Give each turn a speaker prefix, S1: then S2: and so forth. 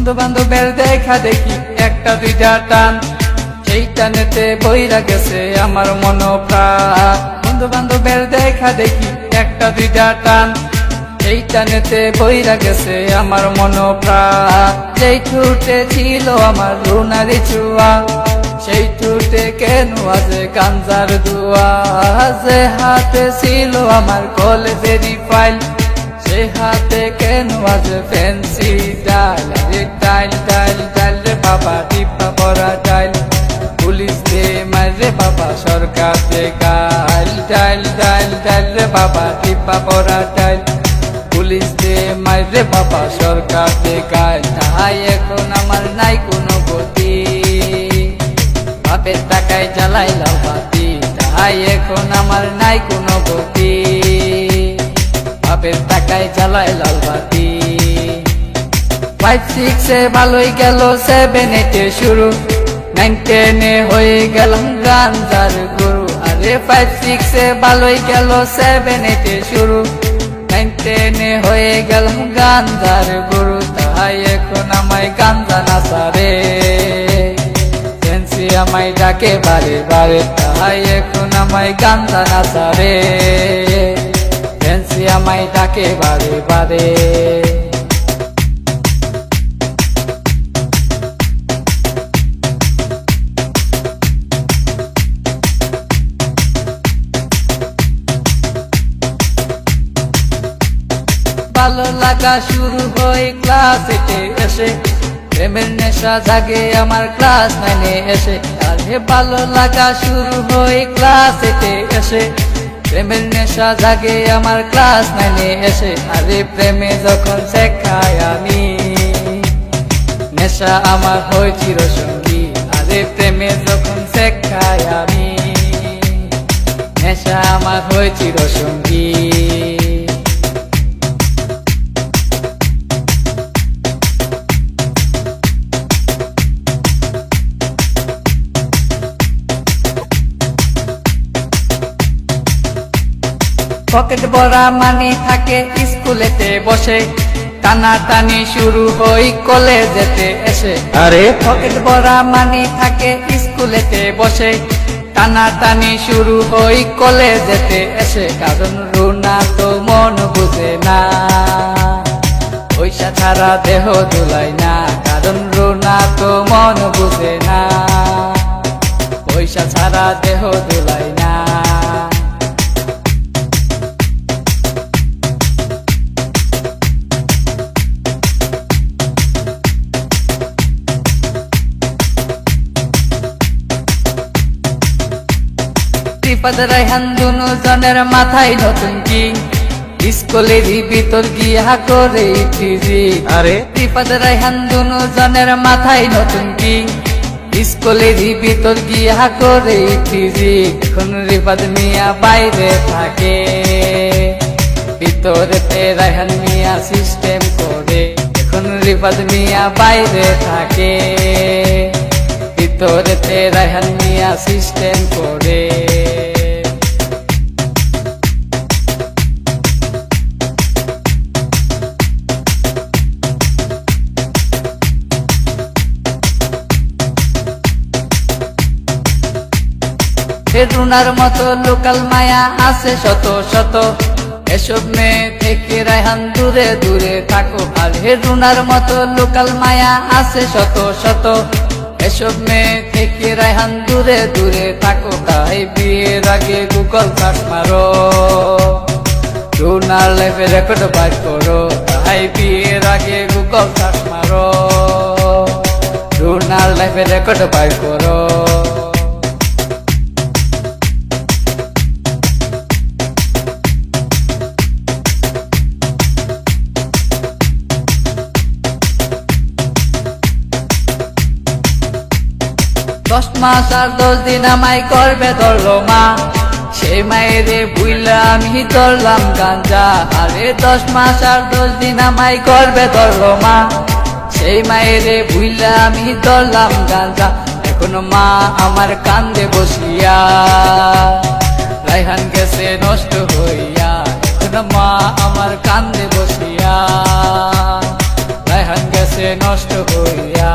S1: বন্ধু বান্ধবের দেখা দেখি একটা দুইটা টান, সেই টানেতে বইরা গেছে আমার মন প্রাণ। বন্ধু বান্ধবের দেখা দেখি একটা দুইটা টান, সেই টানেতে বইরা গেছে আমার মন প্রাণ। যেই ঠুটে ছিল আমার রুনারি চুয়া, সেই ঠুটে কেন আজে গাঞ্জার দুয়া। যে হাতে ছিল আমার কলেজেরই ফাইল, সে হাতে কেন আজ ফ্যান্সি ডাইল। রে ডাইল ডাইল ডাইল রে বাবা, টিপা পরা ডাইল, পুলিশ দে মারে বাবা, সরকার দে গাইল। ডাইল ডাইল ডাইল রে বাবা, টিপা পরা ডাইল, পুলিশ দে মারে বাবা, সরকার দে গাইল। তাই এখন আমার নাই কোনো গতি, বাপের টাকায় জ্বালাইলাম বাতি। তাই এখন আমার নাই কোনো গতি, বাপের টাকায় জ্বালায় লাল বাতি। 5, 6 ভালোই গেল, 7, 8 শুরু, 9, 10 হয়ে গেলাম গাঞ্জার গুরু। আরে 5, 6 ভালোই গেল, 7, 8 শুরু, 9, 10 হয়ে গেলাম গাঞ্জার গুরু। তাই এখন আমায় গাঞ্জা নাচারে, ফ্যান্সি আমায় ডাকে বারে বারে। তাই এখন আমায় গাঞ্জা নাচারে, ফ্যান্সি আমায় ডাকে বারে বারে। ভালো লাগা শুরু হয় ক্লাস 8 এসে, প্রেমের নেশা জাগে আমার ক্লাস 9 এসে। আরে ভালো লাগা শুরু হয় ক্লাস 8 এসে, প্রেমের নেশা জাগে আমার ক্লাস 9 এসে। আরে প্রেমে যখন শেখাই আমি, নেশা আমার হয় চিরসঙ্গী। আরে প্রেমে যখন শেখাই আমি, নেশা আমার হয় চিরসঙ্গী। পকেট ভরা মানি থাকে স্কুলেতে বসে, টানা টানি শুরু হই কলেজেতে এসে। আরে পকেট ভরা মানি থাকে স্কুলেতে বসে, টানা টানি শুরু হই কলেজেতে এসে। কারণ রুনা তো মন বুঝে না, পয়সা ছাড়া দেহ দুলাই না। কারণ রুনা তো মন বুঝে না, পয়সা ছাড়া দেহ দুলাই না। রিফাত রায়হান দুনো জনের মাথায় নতুন কি, স্কুলেরই ভিতর গিয়া করে টিজি। আরে রিফাত রায়হান দুনো জনের মাথায় নতুন কি, স্কুলেরই ভিতর গিয়া করে টিজি। এখন রিফাত মিয়া বাইরে থাকে, ভিতরেতে রায়হান মিয়া সিস্টেম করে। এখন রিফাত মিয়া বাইরে থাকে, ভিতরেতে রায়হান মিয়া সিস্টেম করে। রুনার মতো লোকাল মায়া আছে শত শত, এসব মেয়ে থেকে রায়হান দূরে দূরে থাকো। আর রুনার মতো লোকাল মায়া আছে শত শত, এসব মেয়ে থেকে রায়হান দূরে দূরে থাকো। তাই বিয়ের আগে গুগল সার্চ মারো, রুনার লাইফে রেকর্ড বাইর করো। তাই বিয়ের আগে গুগল সার্চ মারো, রুনার লাইফে রেকর্ড বাইর করো। দশ মাস আর 10 দিন আমায় করবে ধরলো মা, সেই মায়েরে বুইলা আমি ধরলাম গাঞ্জা। আরে 10 মাস আর 10 দিন আমায় করবে ধরলো মা, সেই মায়েরে বুইলা আমি ধরলাম গাঞ্জা। এখন মা আমার কান্দে বসিয়া, রায়হান গেছে নষ্ট হইয়া। এখন মা আমার কান্দে বসিয়া, রায়হান গেছে গেছে নষ্ট হইয়া।